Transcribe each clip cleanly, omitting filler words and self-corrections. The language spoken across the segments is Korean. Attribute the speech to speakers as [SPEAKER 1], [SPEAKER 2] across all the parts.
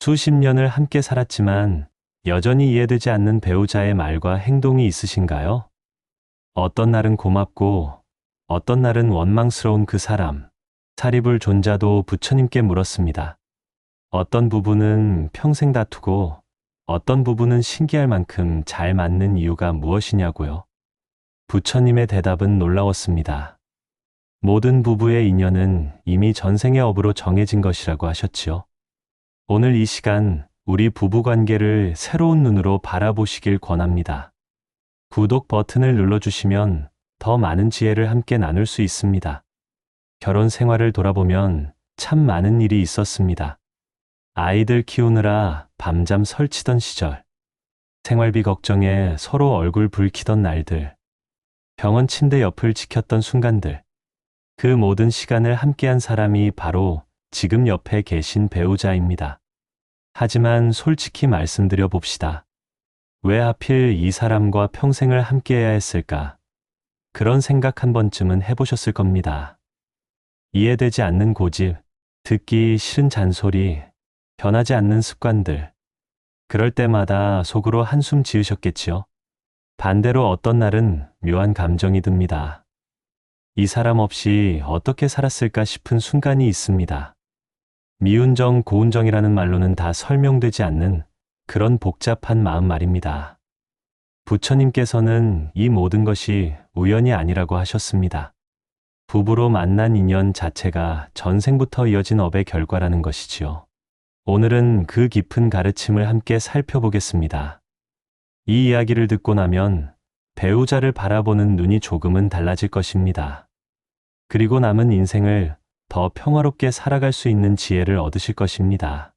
[SPEAKER 1] 수십 년을 함께 살았지만 여전히 이해되지 않는 배우자의 말과 행동이 있으신가요? 어떤 날은 고맙고 어떤 날은 원망스러운 그 사람. 사리불 존자도 부처님께 물었습니다. 어떤 부분은 평생 다투고 어떤 부분은 신기할 만큼 잘 맞는 이유가 무엇이냐고요. 부처님의 대답은 놀라웠습니다. 모든 부부의 인연은 이미 전생의 업으로 정해진 것이라고 하셨지요. 오늘 이 시간 우리 부부 관계를 새로운 눈으로 바라보시길 권합니다. 구독 버튼을 눌러주시면 더 많은 지혜를 함께 나눌 수 있습니다. 결혼 생활을 돌아보면 참 많은 일이 있었습니다. 아이들 키우느라 밤잠 설치던 시절, 생활비 걱정에 서로 얼굴 붉히던 날들, 병원 침대 옆을 지켰던 순간들, 그 모든 시간을 함께한 사람이 바로 지금 옆에 계신 배우자입니다. 하지만 솔직히 말씀드려 봅시다. 왜 하필 이 사람과 평생을 함께해야 했을까? 그런 생각 한 번쯤은 해보셨을 겁니다. 이해되지 않는 고집, 듣기 싫은 잔소리, 변하지 않는 습관들. 그럴 때마다 속으로 한숨 지으셨겠지요. 반대로 어떤 날은 묘한 감정이 듭니다. 이 사람 없이 어떻게 살았을까 싶은 순간이 있습니다. 미운정, 고운정이라는 말로는 다 설명되지 않는 그런 복잡한 마음 말입니다. 부처님께서는 이 모든 것이 우연이 아니라고 하셨습니다. 부부로 만난 인연 자체가 전생부터 이어진 업의 결과라는 것이지요. 오늘은 그 깊은 가르침을 함께 살펴보겠습니다. 이 이야기를 듣고 나면 배우자를 바라보는 눈이 조금은 달라질 것입니다. 그리고 남은 인생을 더 평화롭게 살아갈 수 있는 지혜를 얻으실 것입니다.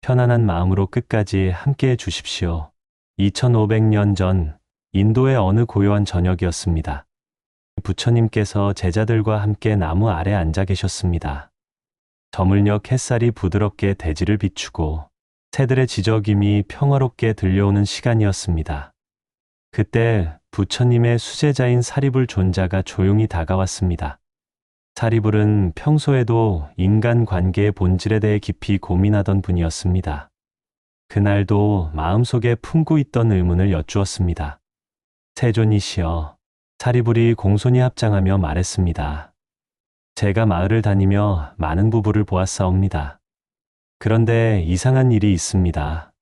[SPEAKER 1] 편안한 마음으로 끝까지 함께해 주십시오. 2500년 전 인도의 어느 고요한 저녁이었습니다. 부처님께서 제자들과 함께 나무 아래 앉아 계셨습니다. 저물녘 햇살이 부드럽게 대지를 비추고 새들의 지저귀이 평화롭게 들려오는 시간이었습니다. 그때 부처님의 수제자인 사리불 존자가 조용히 다가왔습니다. 사리불은 평소에도 인간 관계의 본질에 대해 깊이 고민하던 분이었습니다. 그날도 마음속에 품고 있던 의문을 여쭈었습니다. 세존이시여, 사리불이 공손히 합장하며 말했습니다. 제가 마을을 다니며 많은 부부를 보았사옵니다. 그런데 이상한 일이 있습니다.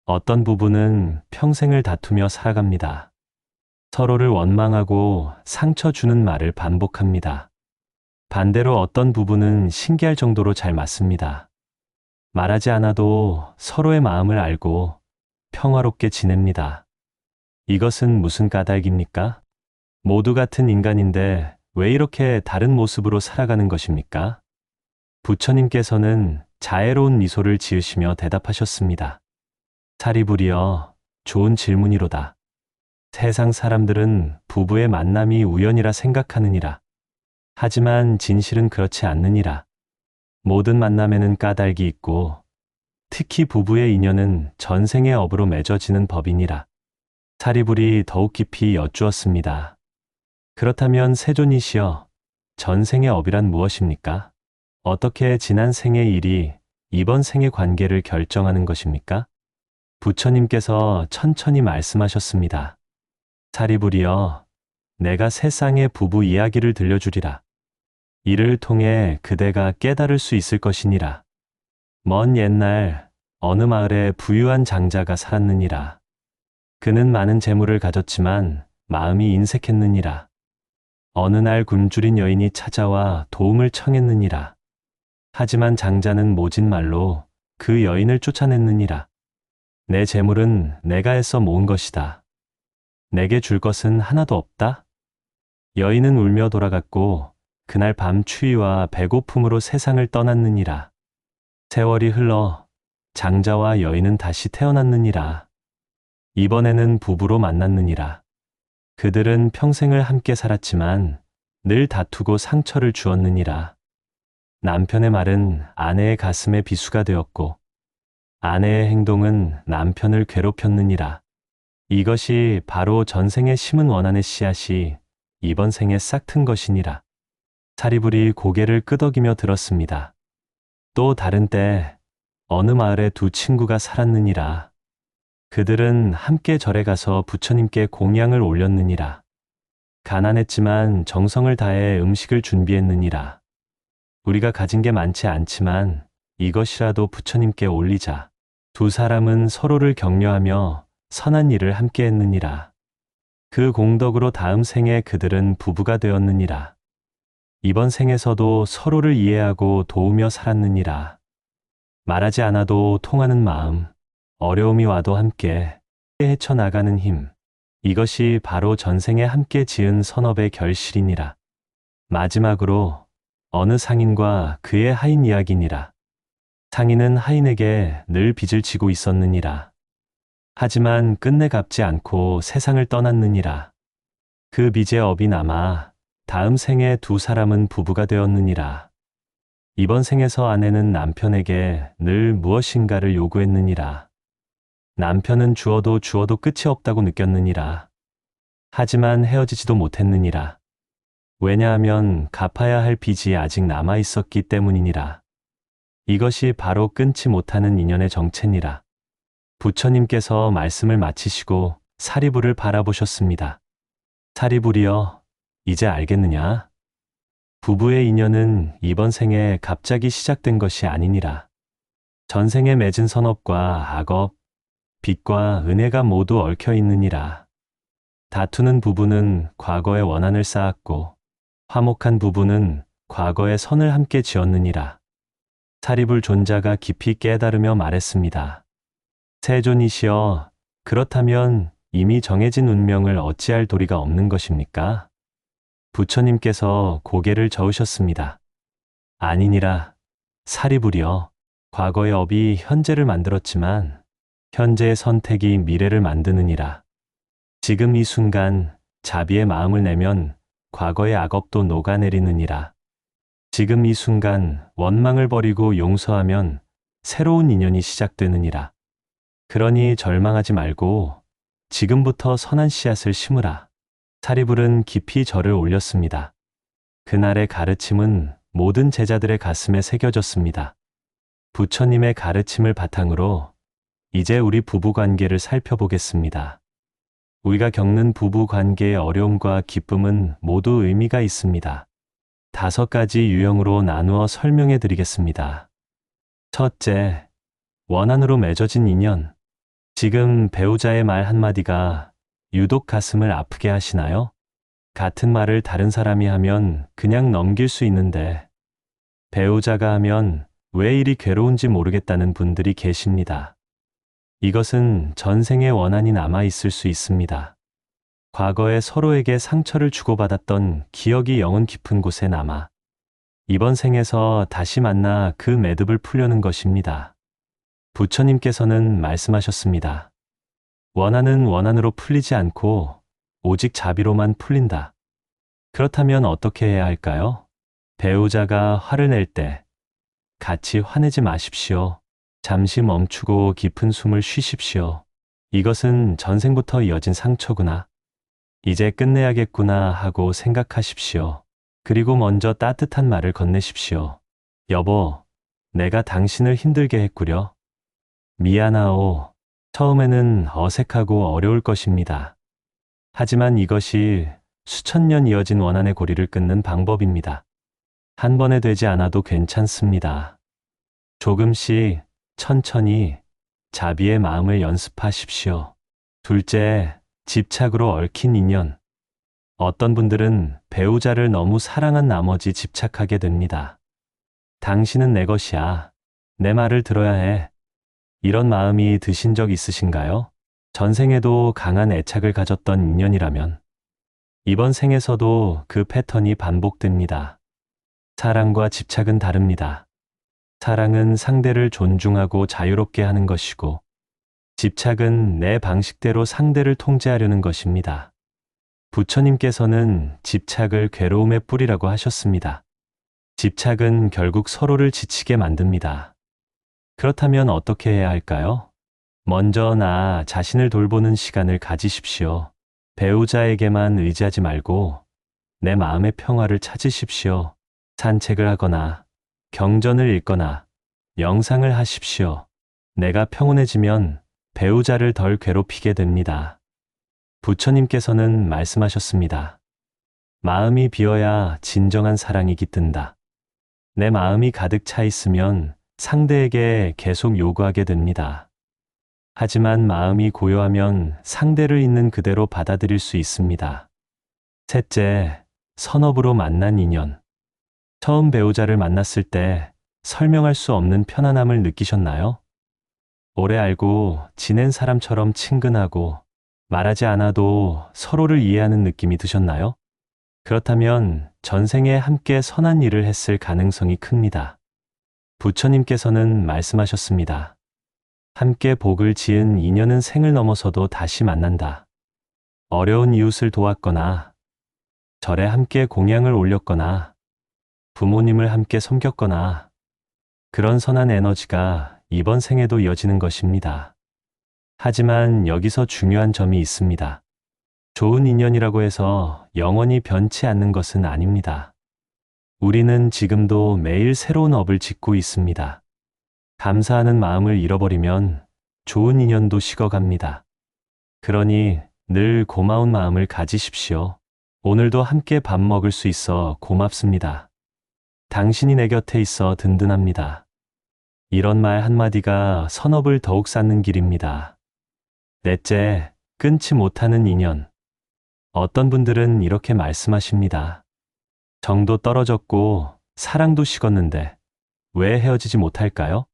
[SPEAKER 1] 어떤 부부는 평생을 다투며 살아갑니다. 서로를 원망하고 상처 주는 말을 반복합니다. 반대로 어떤 부부는 신기할 정도로 잘 맞습니다. 말하지 않아도 서로의 마음을 알고 평화롭게 지냅니다. 이것은 무슨 까닭입니까? 모두 같은 인간인데 왜 이렇게 다른 모습으로 살아가는 것입니까? 부처님께서는 자애로운 미소를 지으시며 대답하셨습니다. 사리불이여, 좋은 질문이로다. 세상 사람들은 부부의 만남이 우연이라 생각하느니라. 하지만 진실은 그렇지 않느니라. 모든 만남에는 까닭이 있고 특히 부부의 인연은 전생의 업으로 맺어지는 법이니라. 사리불이 더욱 깊이 여쭈었습니다. 그렇다면 세존이시여, 전생의 업이란 무엇입니까? 어떻게 지난 생의 일이 이번 생의 관계를 결정하는 것입니까? 부처님께서 천천히 말씀하셨습니다. 사리불이여, 내가 세상의 부부 이야기를 들려주리라. 이를 통해 그대가 깨달을 수 있을 것이니라. 먼 옛날 어느 마을에 부유한 장자가 살았느니라. 그는 많은 재물을 가졌지만 마음이 인색했느니라. 어느 날 굶주린 여인이 찾아와 도움을 청했느니라. 하지만 장자는 모진 말로 그 여인을 쫓아냈느니라. 내 재물은 내가 애써 모은 것이다. 내게 줄 것은 하나도 없다? 여인은 울며 돌아갔고 그날 밤 추위와 배고픔으로 세상을 떠났느니라. 세월이 흘러 장자와 여인은 다시 태어났느니라. 이번에는 부부로 만났느니라. 그들은 평생을 함께 살았지만 늘 다투고 상처를 주었느니라. 남편의 말은 아내의 가슴에 비수가 되었고 아내의 행동은 남편을 괴롭혔느니라. 이것이 바로 전생에 심은 원한의 씨앗이 이번 생에 싹튼 것이니라. 사리불이 고개를 끄덕이며 들었습니다. 또 다른 때 어느 마을에 두 친구가 살았느니라. 그들은 함께 절에 가서 부처님께 공양을 올렸느니라. 가난했지만 정성을 다해 음식을 준비했느니라. 우리가 가진 게 많지 않지만 이것이라도 부처님께 올리자. 두 사람은 서로를 격려하며 선한 일을 함께 했느니라. 그 공덕으로 다음 생에 그들은 부부가 되었느니라. 이번 생에서도 서로를 이해하고 도우며 살았느니라. 말하지 않아도 통하는 마음, 어려움이 와도 함께 헤쳐나가는 힘, 이것이 바로 전생에 함께 지은 선업의 결실이니라. 마지막으로 어느 상인과 그의 하인 이야기니라. 상인은 하인에게 늘 빚을 지고 있었느니라. 하지만 끝내 갚지 않고 세상을 떠났느니라. 그 빚의 업이 남아 다음 생에 두 사람은 부부가 되었느니라. 이번 생에서 아내는 남편에게 늘 무엇인가를 요구했느니라. 남편은 주어도 끝이 없다고 느꼈느니라. 하지만 헤어지지도 못했느니라. 왜냐하면 갚아야 할 빚이 아직 남아 있었기 때문이니라. 이것이 바로 끊지 못하는 인연의 정체니라. 부처님께서 말씀을 마치시고 사리불을 바라보셨습니다. 사리불이여, 이제 알겠느냐? 부부의 인연은 이번 생에 갑자기 시작된 것이 아니니라. 전생에 맺은 선업과 악업, 빚과 은혜가 모두 얽혀 있느니라. 다투는 부부는 과거의 원한을 쌓았고, 화목한 부부는 과거의 선을 함께 지었느니라. 사리불 존자가 깊이 깨달으며 말했습니다. 세존이시여, 그렇다면 이미 정해진 운명을 어찌할 도리가 없는 것입니까? 부처님께서 고개를 저으셨습니다. 아니니라. 사리불이여, 과거의 업이 현재를 만들었지만 현재의 선택이 미래를 만드느니라. 지금 이 순간 자비의 마음을 내면 과거의 악업도 녹아내리느니라. 지금 이 순간 원망을 버리고 용서하면 새로운 인연이 시작되느니라. 그러니 절망하지 말고 지금부터 선한 씨앗을 심으라. 사리불은 깊이 절을 올렸습니다. 그날의 가르침은 모든 제자들의 가슴에 새겨졌습니다. 부처님의 가르침을 바탕으로 이제 우리 부부관계를 살펴보겠습니다. 우리가 겪는 부부관계의 어려움과 기쁨은 모두 의미가 있습니다. 5가지 유형으로 나누어 설명해 드리겠습니다. 첫째, 원한으로 맺어진 인연. 지금 배우자의 말 한마디가 유독 가슴을 아프게 하시나요? 같은 말을 다른 사람이 하면 그냥 넘길 수 있는데 배우자가 하면 왜 이리 괴로운지 모르겠다는 분들이 계십니다. 이것은 전생의 원한이 남아 있을 수 있습니다. 과거에 서로에게 상처를 주고받았던 기억이 영혼 깊은 곳에 남아 이번 생에서 다시 만나 그 매듭을 풀려는 것입니다. 부처님께서는 말씀하셨습니다. 원한은 원한으로 풀리지 않고 오직 자비로만 풀린다. 그렇다면 어떻게 해야 할까요? 배우자가 화를 낼 때 같이 화내지 마십시오. 잠시 멈추고 깊은 숨을 쉬십시오. 이것은 전생부터 이어진 상처구나. 이제 끝내야겠구나 하고 생각하십시오. 그리고 먼저 따뜻한 말을 건네십시오. 여보, 내가 당신을 힘들게 했구려. 미안하오. 처음에는 어색하고 어려울 것입니다. 하지만 이것이 수천 년 이어진 원한의 고리를 끊는 방법입니다. 한 번에 되지 않아도 괜찮습니다. 조금씩 천천히 자비의 마음을 연습하십시오. 둘째, 집착으로 얽힌 인연. 어떤 분들은 배우자를 너무 사랑한 나머지 집착하게 됩니다. 당신은 내 것이야. 내 말을 들어야 해. 이런 마음이 드신 적 있으신가요? 전생에도 강한 애착을 가졌던 인연이라면 이번 생에서도 그 패턴이 반복됩니다. 사랑과 집착은 다릅니다. 사랑은 상대를 존중하고 자유롭게 하는 것이고 집착은 내 방식대로 상대를 통제하려는 것입니다. 부처님께서는 집착을 괴로움의 뿌리라고 하셨습니다. 집착은 결국 서로를 지치게 만듭니다. 그렇다면 어떻게 해야 할까요? 먼저 나 자신을 돌보는 시간을 가지십시오. 배우자에게만 의지하지 말고 내 마음의 평화를 찾으십시오. 산책을 하거나 경전을 읽거나 명상을 하십시오. 내가 평온해지면 배우자를 덜 괴롭히게 됩니다. 부처님께서는 말씀하셨습니다. 마음이 비어야 진정한 사랑이 깃든다. 내 마음이 가득 차 있으면 상대에게 계속 요구하게 됩니다. 하지만 마음이 고요하면 상대를 있는 그대로 받아들일 수 있습니다. 셋째, 선업으로 만난 인연. 처음 배우자를 만났을 때 설명할 수 없는 편안함을 느끼셨나요? 오래 알고 지낸 사람처럼 친근하고 말하지 않아도 서로를 이해하는 느낌이 드셨나요? 그렇다면 전생에 함께 선한 일을 했을 가능성이 큽니다. 부처님께서는 말씀하셨습니다. 함께 복을 지은 인연은 생을 넘어서도 다시 만난다. 어려운 이웃을 도왔거나, 절에 함께 공양을 올렸거나, 부모님을 함께 섬겼거나, 그런 선한 에너지가 이번 생에도 이어지는 것입니다. 하지만 여기서 중요한 점이 있습니다. 좋은 인연이라고 해서 영원히 변치 않는 것은 아닙니다. 우리는 지금도 매일 새로운 업을 짓고 있습니다. 감사하는 마음을 잃어버리면 좋은 인연도 식어갑니다. 그러니 늘 고마운 마음을 가지십시오. 오늘도 함께 밥 먹을 수 있어 고맙습니다. 당신이 내 곁에 있어 든든합니다. 이런 말 한마디가 선업을 더욱 쌓는 길입니다. 넷째, 끊지 못하는 인연. 어떤 분들은 이렇게 말씀하십니다. 정도 떨어졌고 사랑도 식었는데 왜 헤어지지 못할까요?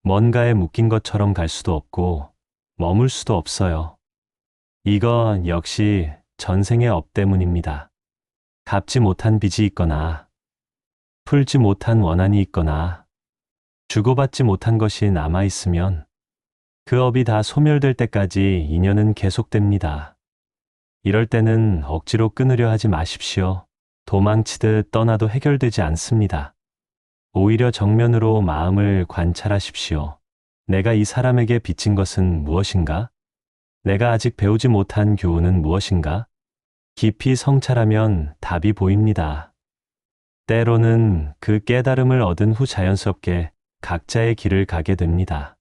[SPEAKER 1] 뭔가에 묶인 것처럼 갈 수도 없고 머물 수도 없어요. 이건 역시 전생의 업 때문입니다. 갚지 못한 빚이 있거나 풀지 못한 원한이 있거나 주고받지 못한 것이 남아 있으면 그 업이 다 소멸될 때까지 인연은 계속됩니다. 이럴 때는 억지로 끊으려 하지 마십시오. 도망치듯 떠나도 해결되지 않습니다. 오히려 정면으로 마음을 관찰하십시오. 내가 이 사람에게 빚진 것은 무엇인가? 내가 아직 배우지 못한 교훈은 무엇인가? 깊이 성찰하면 답이 보입니다. 때로는 그 깨달음을 얻은 후 자연스럽게 각자의 길을 가게 됩니다.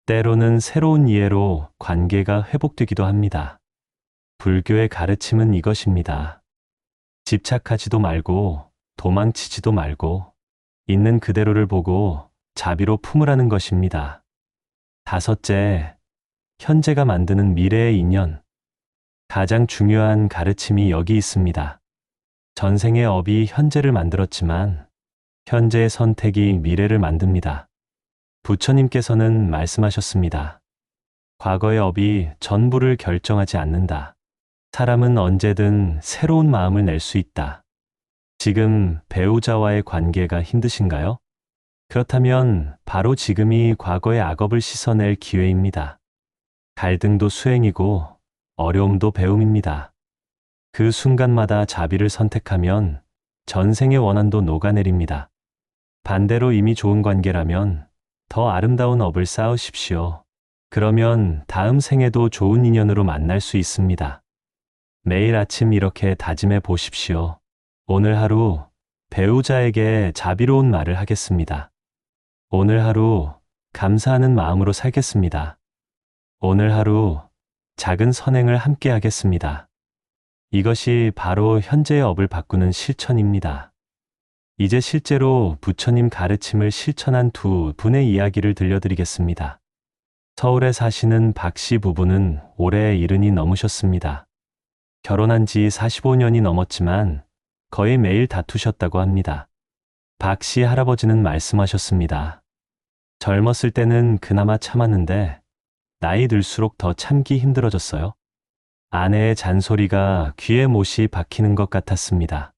[SPEAKER 1] 때로는 새로운 이해로 관계가 회복되기도 합니다. 불교의 가르침은 이것입니다. 집착하지도 말고 도망치지도 말고 있는 그대로를 보고 자비로 품으라는 것입니다. 다섯째, 현재가 만드는 미래의 인연. 가장 중요한 가르침이 여기 있습니다. 전생의 업이 현재를 만들었지만 현재의 선택이 미래를 만듭니다. 부처님께서는 말씀하셨습니다. 과거의 업이 전부를 결정하지 않는다. 사람은 언제든 새로운 마음을 낼 수 있다. 지금 배우자와의 관계가 힘드신가요? 그렇다면 바로 지금이 과거의 악업을 씻어낼 기회입니다. 갈등도 수행이고 어려움도 배움입니다. 그 순간마다 자비를 선택하면 전생의 원한도 녹아내립니다. 반대로 이미 좋은 관계라면 더 아름다운 업을 쌓으십시오. 그러면 다음 생에도 좋은 인연으로 만날 수 있습니다. 매일 아침 이렇게 다짐해 보십시오. 오늘 하루 배우자에게 자비로운 말을 하겠습니다. 오늘 하루 감사하는 마음으로 살겠습니다. 오늘 하루 작은 선행을 함께 하겠습니다. 이것이 바로 현재의 업을 바꾸는 실천입니다. 이제 실제로 부처님 가르침을 실천한 두 분의 이야기를 들려드리겠습니다. 서울에 사시는 박 씨 부부는 올해 70이 넘으셨습니다. 결혼한 지 45년이 넘었지만 거의 매일 다투셨다고 합니다. 박 씨 할아버지는 말씀하셨습니다. 젊었을 때는 그나마 참았는데 나이 들수록 더 참기 힘들어졌어요. 아내의 잔소리가 귀에 못이 박히는 것 같았습니다.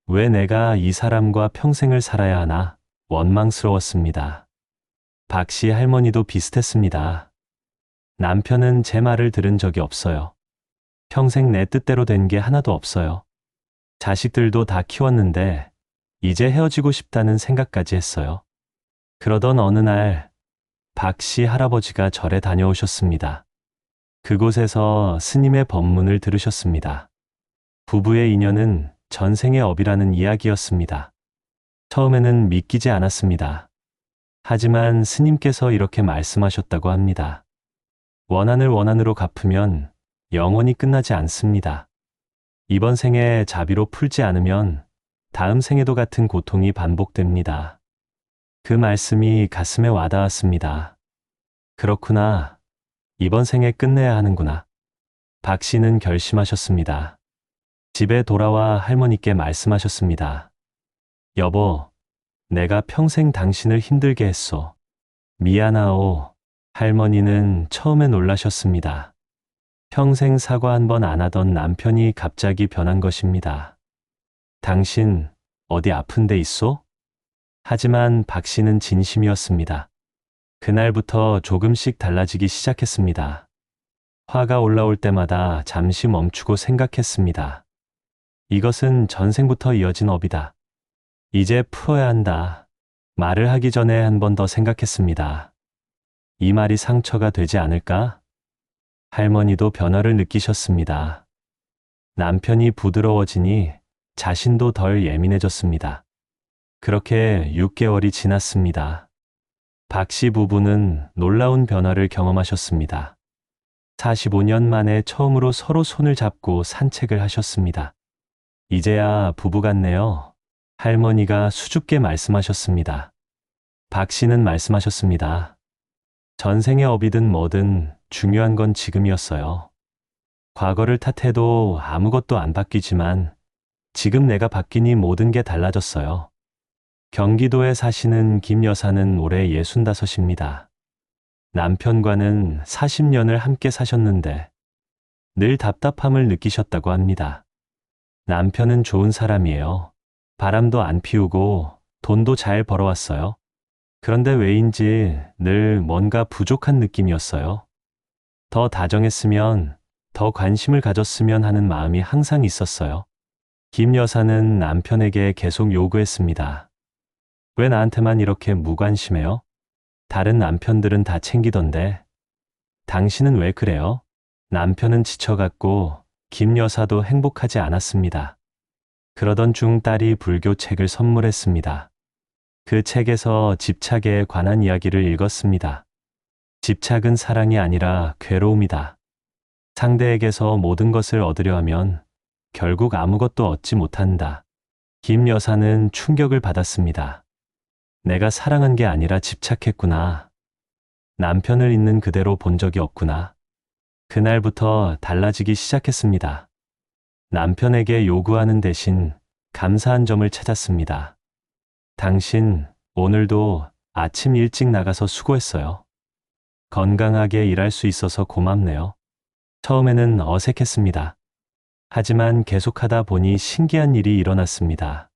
[SPEAKER 1] 왜 내가 이 사람과 평생을 살아야 하나 원망스러웠습니다. 박 씨 할머니도 비슷했습니다. 남편은 제 말을 들은 적이 없어요. 평생 내 뜻대로 된 게 하나도 없어요. 자식들도 다 키웠는데 이제 헤어지고 싶다는 생각까지 했어요. 그러던 어느 날 박 씨 할아버지가 절에 다녀오셨습니다. 그곳에서 스님의 법문을 들으셨습니다. 부부의 인연은 전생의 업이라는 이야기였습니다. 처음에는 믿기지 않았습니다. 하지만 스님께서 이렇게 말씀하셨다고 합니다. 원한을 원한으로 갚으면 영원히 끝나지 않습니다. 이번 생에 자비로 풀지 않으면 다음 생에도 같은 고통이 반복됩니다. 그 말씀이 가슴에 와닿았습니다. 그렇구나. 이번 생에 끝내야 하는구나. 박 씨는 결심하셨습니다. 집에 돌아와 할머니께 말씀하셨습니다. 여보, 내가 평생 당신을 힘들게 했소. 미안하오. 할머니는 처음에 놀라셨습니다. 평생 사과 한 번 안 하던 남편이 갑자기 변한 것입니다. 당신, 어디 아픈 데 있소? 하지만 박 씨는 진심이었습니다. 그날부터 조금씩 달라지기 시작했습니다. 화가 올라올 때마다 잠시 멈추고 생각했습니다. 이것은 전생부터 이어진 업이다. 이제 풀어야 한다. 말을 하기 전에 한 번 더 생각했습니다. 이 말이 상처가 되지 않을까? 할머니도 변화를 느끼셨습니다. 남편이 부드러워지니 자신도 덜 예민해졌습니다. 그렇게 6개월이 지났습니다. 박 씨 부부는 놀라운 변화를 경험하셨습니다. 45년 만에 처음으로 서로 손을 잡고 산책을 하셨습니다. 이제야 부부 같네요. 할머니가 수줍게 말씀하셨습니다. 박 씨는 말씀하셨습니다. 전생의 업이든 뭐든 중요한 건 지금이었어요. 과거를 탓해도 아무것도 안 바뀌지만 지금 내가 바뀌니 모든 게 달라졌어요. 경기도에 사시는 김 여사는 올해 65입니다. 남편과는 40년을 함께 사셨는데 늘 답답함을 느끼셨다고 합니다. 남편은 좋은 사람이에요. 바람도 안 피우고 돈도 잘 벌어왔어요. 그런데 왜인지 늘 뭔가 부족한 느낌이었어요. 더 다정했으면, 더 관심을 가졌으면 하는 마음이 항상 있었어요. 김 여사는 남편에게 계속 요구했습니다. 왜 나한테만 이렇게 무관심해요? 다른 남편들은 다 챙기던데. 당신은 왜 그래요? 남편은 지쳐갔고 김 여사도 행복하지 않았습니다. 그러던 중 딸이 불교 책을 선물했습니다. 그 책에서 집착에 관한 이야기를 읽었습니다. 집착은 사랑이 아니라 괴로움이다. 상대에게서 모든 것을 얻으려 하면 결국 아무것도 얻지 못한다. 김 여사는 충격을 받았습니다. 내가 사랑한 게 아니라 집착했구나. 남편을 있는 그대로 본 적이 없구나. 그날부터 달라지기 시작했습니다. 남편에게 요구하는 대신 감사한 점을 찾았습니다. 당신, 오늘도 아침 일찍 나가서 수고했어요. 건강하게 일할 수 있어서 고맙네요. 처음에는 어색했습니다. 하지만 계속하다 보니 신기한 일이 일어났습니다.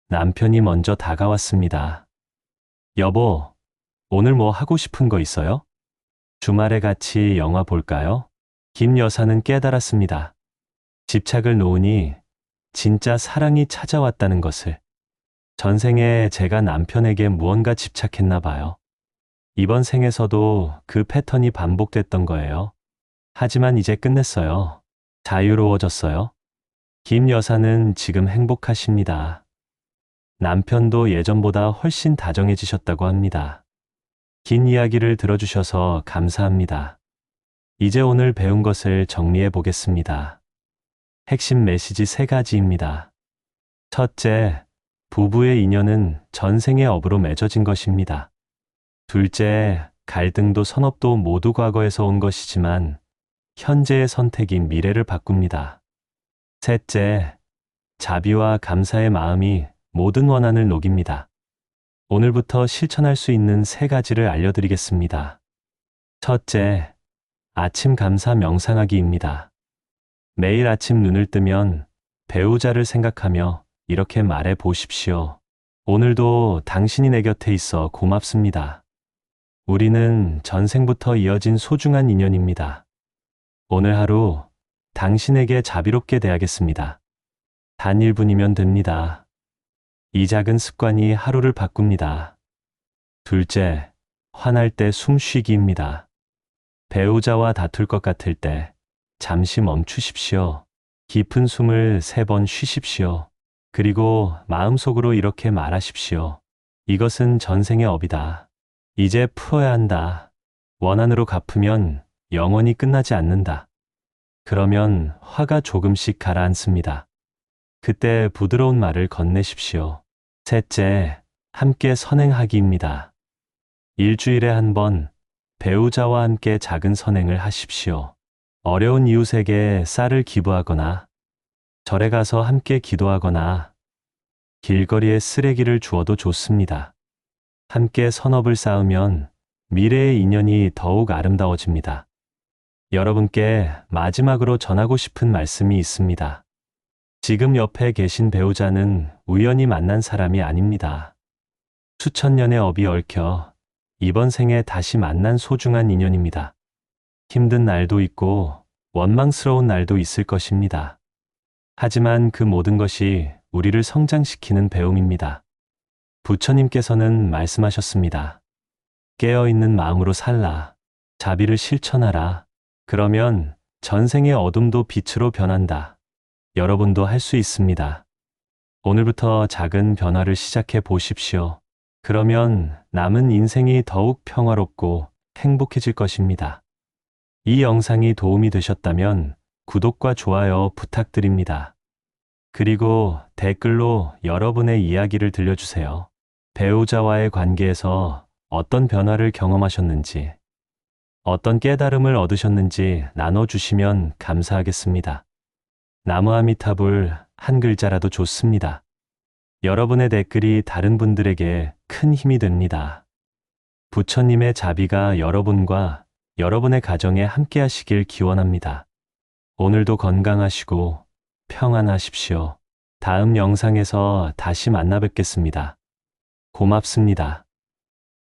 [SPEAKER 1] 남편이 먼저 다가왔습니다. 여보, 오늘 뭐 하고 싶은 거 있어요? 주말에 같이 영화 볼까요? 김 여사는 깨달았습니다. 집착을 놓으니 진짜 사랑이 찾아왔다는 것을. 전생에 제가 남편에게 무언가 집착했나 봐요. 이번 생에서도 그 패턴이 반복됐던 거예요. 하지만 이제 끝냈어요. 자유로워졌어요. 김 여사는 지금 행복하십니다. 남편도 예전보다 훨씬 다정해지셨다고 합니다. 긴 이야기를 들어주셔서 감사합니다. 이제 오늘 배운 것을 정리해 보겠습니다. 핵심 메시지 3가지입니다. 첫째, 부부의 인연은 전생의 업으로 맺어진 것입니다. 둘째, 갈등도 선업도 모두 과거에서 온 것이지만 현재의 선택이 미래를 바꿉니다. 셋째, 자비와 감사의 마음이 모든 원한을 녹입니다. 오늘부터 실천할 수 있는 3가지를 알려드리겠습니다. 첫째, 아침 감사 명상하기입니다. 매일 아침 눈을 뜨면 배우자를 생각하며 이렇게 말해 보십시오. 오늘도 당신이 내 곁에 있어 고맙습니다. 우리는 전생부터 이어진 소중한 인연입니다. 오늘 하루 당신에게 자비롭게 대하겠습니다. 단 1분이면 됩니다. 이 작은 습관이 하루를 바꿉니다. 둘째, 화날 때 숨 쉬기입니다. 배우자와 다툴 것 같을 때 잠시 멈추십시오. 깊은 숨을 3번 쉬십시오. 그리고 마음속으로 이렇게 말하십시오. 이것은 전생의 업이다. 이제 풀어야 한다. 원한으로 갚으면 영원히 끝나지 않는다. 그러면 화가 조금씩 가라앉습니다. 그때 부드러운 말을 건네십시오. 셋째, 함께 선행하기입니다. 일주일에 한 번 배우자와 함께 작은 선행을 하십시오. 어려운 이웃에게 쌀을 기부하거나 절에 가서 함께 기도하거나 길거리에 쓰레기를 주워도 좋습니다. 함께 선업을 쌓으면 미래의 인연이 더욱 아름다워집니다. 여러분께 마지막으로 전하고 싶은 말씀이 있습니다. 지금 옆에 계신 배우자는 우연히 만난 사람이 아닙니다. 수천 년의 업이 얽혀 이번 생에 다시 만난 소중한 인연입니다. 힘든 날도 있고 원망스러운 날도 있을 것입니다. 하지만 그 모든 것이 우리를 성장시키는 배움입니다. 부처님께서는 말씀하셨습니다. 깨어있는 마음으로 살라. 자비를 실천하라. 그러면 전생의 어둠도 빛으로 변한다. 여러분도 할 수 있습니다. 오늘부터 작은 변화를 시작해 보십시오. 그러면 남은 인생이 더욱 평화롭고 행복해질 것입니다. 이 영상이 도움이 되셨다면 구독과 좋아요 부탁드립니다. 그리고 댓글로 여러분의 이야기를 들려주세요. 배우자와의 관계에서 어떤 변화를 경험하셨는지, 어떤 깨달음을 얻으셨는지 나눠주시면 감사하겠습니다. 나무아미타불 한 글자라도 좋습니다. 여러분의 댓글이 다른 분들에게 큰 힘이 됩니다. 부처님의 자비가 여러분과 여러분의 가정에 함께 하시길 기원합니다. 오늘도 건강하시고 평안하십시오. 다음 영상에서 다시 만나 뵙겠습니다. 고맙습니다.